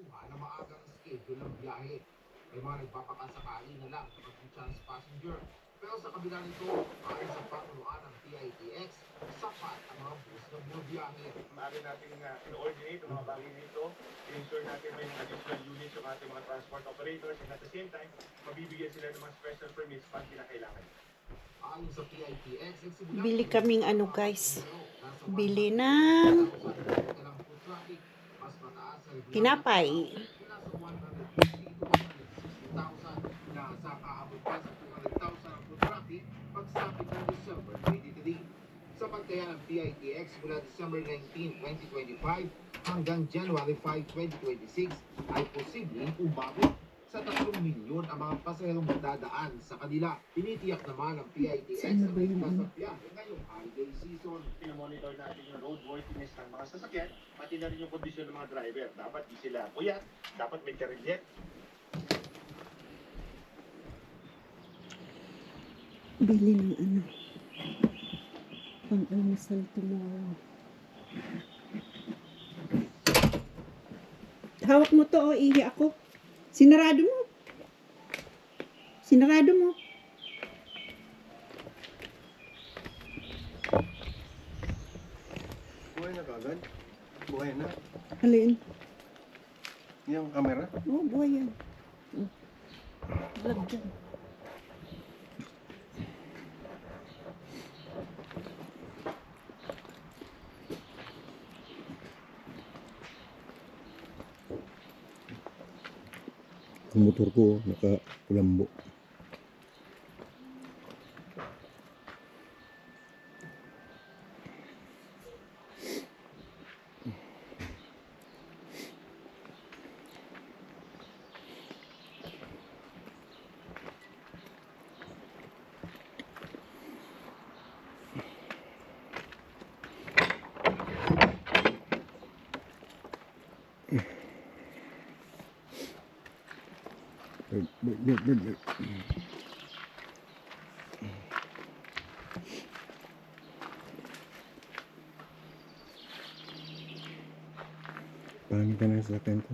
nakakuha ng maagang schedule ng biyahe. May mga nagpapakasakali na lang kapag chance passenger. Pero sa kabila nito, ayon sa patunuan ng PITX, sapat ang mga bus na bumabiyahe. Maaari natin i-coordinate ang mga bagay nito, i-ensure natin may additional units yung ating mga transport operators, and at the same time, mabibigyan sila ng mga special permits pag kinakailangan. Ayon sa PITX, Bili kaming ano guys, bili ng tinapay. Nasa kaabot pa sa 200,000 ang food traffic pagsapit ng December 2023. Sapat kaya ng PITX mula December 19, 2025 hanggang January 5, 2026 ay posibleng umabot sa 3 milyon ang mga pasaherong dadaan sa kanila. Tinitiyak naman ng PITX na may kasabiyahe ngayong holiday season. Pinomonitor natin yung roadworthiness ng mga sasakyan, pati na rin yung kondisyon ng mga driver. Dapat di sila puyat, dapat may karilye. Bili ng ano, pang-almusal tomorrow. Hawak mo to o ihi ako. Sinarado mo. Sinarado mo. Buhay na kagad? Buhay na? Alin? Yung camera? Oo, buhay yan. Lag dyan. Ang motor ko naka-kulambo. Pangit ka na sa akin ko.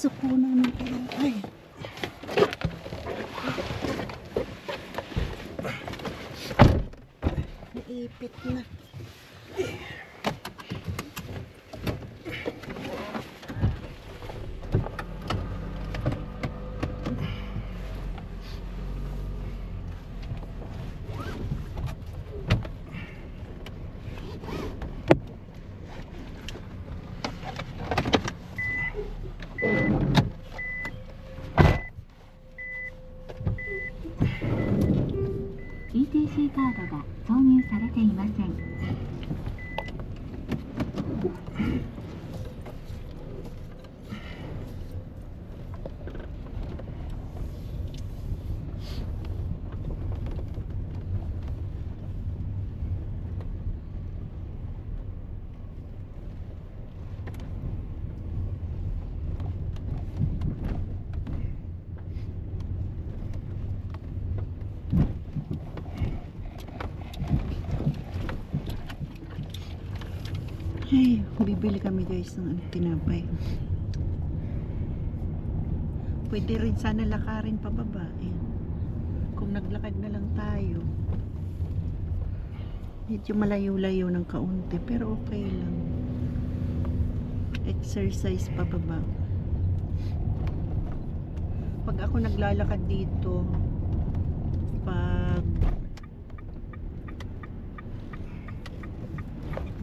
Sukunan ng tinapay. Naipit na. ETC カードが挿入されていません。Ay, Bibili kami guys ng tinapay. Pwede rin sana lakarin pababa. Ayan. Kung naglakad na lang tayo. Medyo malayo-layo ng kaunti pero okay lang. Exercise pababa. Pag ako naglalakad dito, pag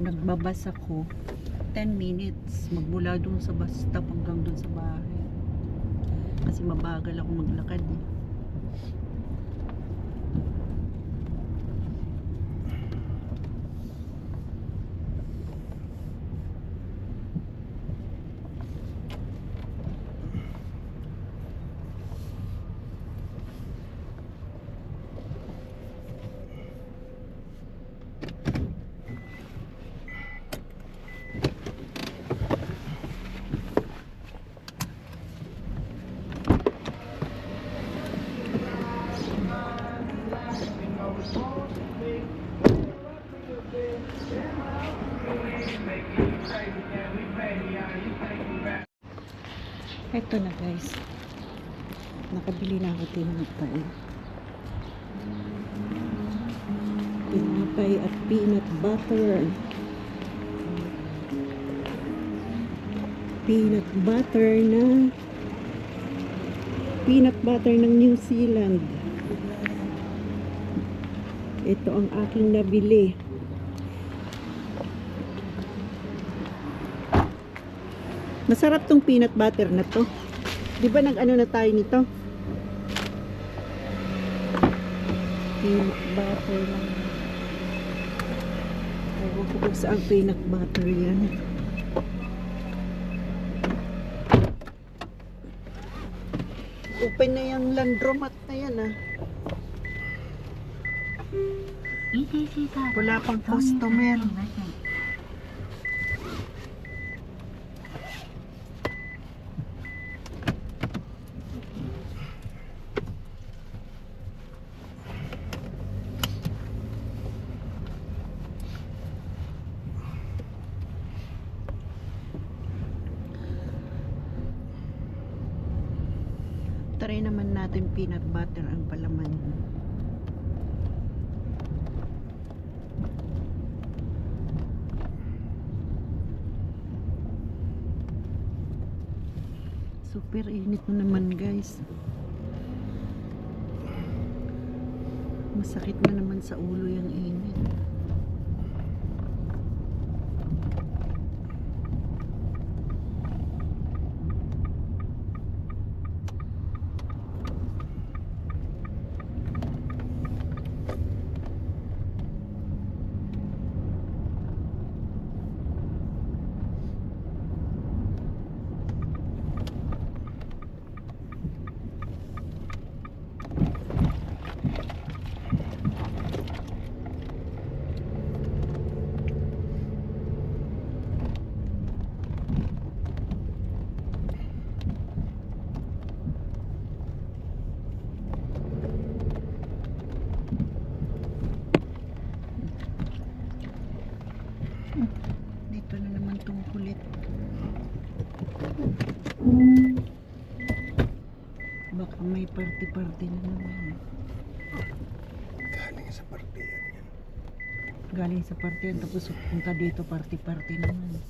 nagbabas ako 10 minutes magmula dun sa bus stop hanggang dun sa bahay kasi mabagal ako maglakad eh. Ito na guys, nakabili na ako tinapay at peanut butter ng New Zealand. Ito ang aking nabili. Masarap tong peanut butter na to. Di ba nag-ano na tayo nito? Peanut butter lang. Ewan ko kung saan peanut butter yan. Open na yung landromat na yan ah. ETC カード Wala が pang 挿入されて customer. いません。Try naman natin peanut butter ang palaman. Super init na naman guys. Masakit na naman sa ulo yung init. Dito na naman tong kulit. Baka may party-party na naman. Galing sa partiyan yan. Galing sa party yan, tapos punta dito party-party naman.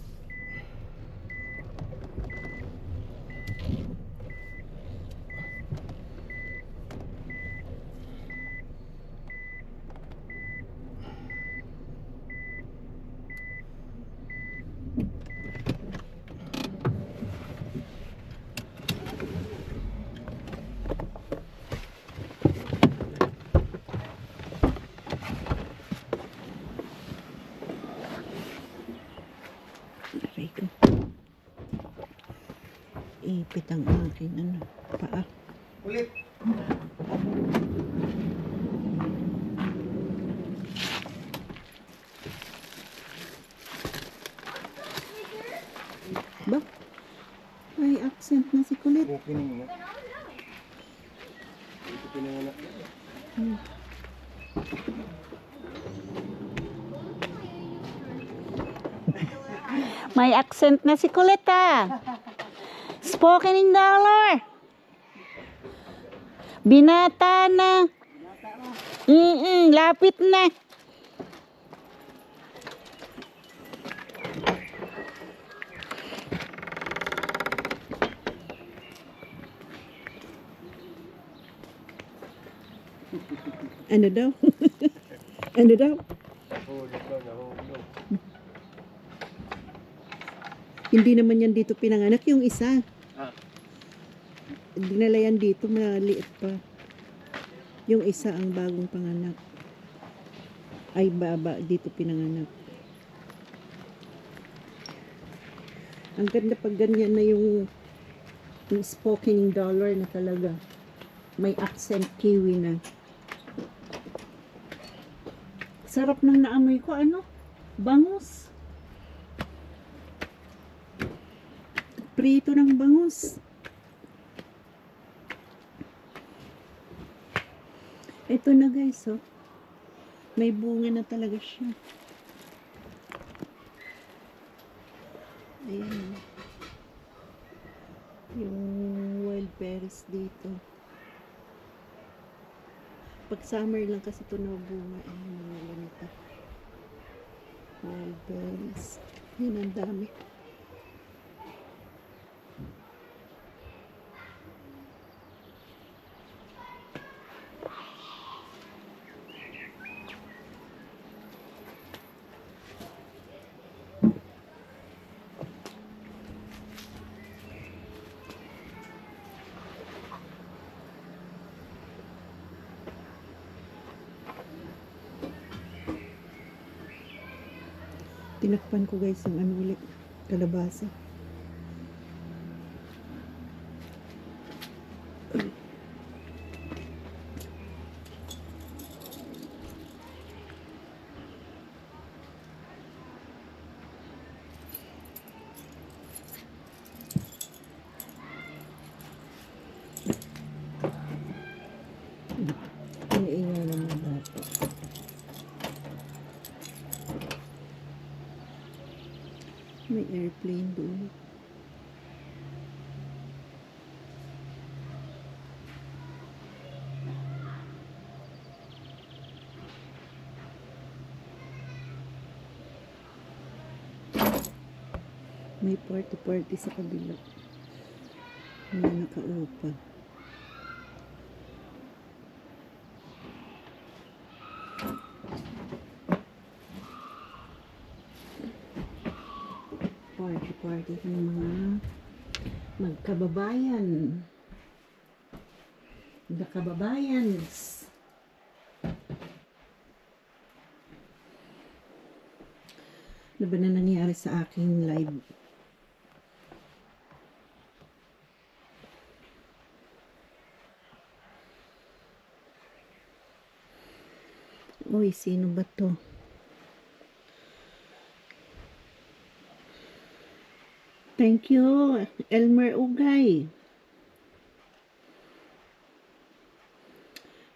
Aray ko. Ipit ang aking paa. Ulit! Ba? May accent na si Kulit. Opening na. Ito pinanganak. May accent na si Kulita. Spoken in dollar. Binata na. Lapit na. Ano daw? Ano daw? Nahulog daw, nahulog. Hindi naman yan dito pinanganak. Yung isa. Ah. Dinala yan dito. Maliit pa. Yung isa ang bagong panganak. Ay, baba. Dito pinanganak. Ang ganda pag ganyan na yung spoken dollar na talaga. May accent kiwi na. Sarap ng naamoy ko. Ano? Bangus. Prito ng bangus. Ito na guys, oh. May bunga na talaga siya. Ayan, oh. Yung wild berries dito. Pag summer lang kasi ito nabunga. Ayan, mga ganito. Wild berries. Yan, ang dami. Tinakpan ko guys yung ano ulit, kalabasa. Iniingay ng mga bata. May airplane doon. May party-party sa kabila. May nakaupa. Party ng mga magkababayan. Magkababayans. Ano ba na nangyari sa aking live? Uy, sino ba to? Thank you, Elmer Ugay.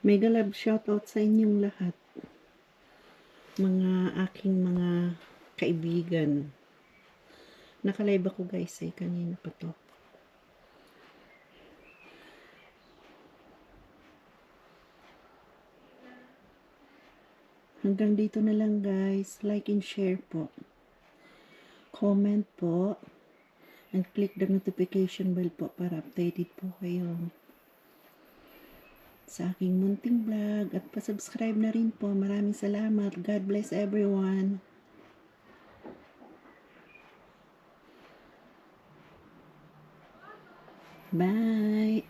Mega love shoutout sa inyong lahat. Mga aking mga kaibigan. Nakalive ako guys kanina pa to. Hanggang dito na lang guys. Like and share po. Comment po. And click the notification bell po para updated po kayo sa aking munting vlog. At pa-subscribe na rin po. Maraming salamat. God bless everyone. Bye.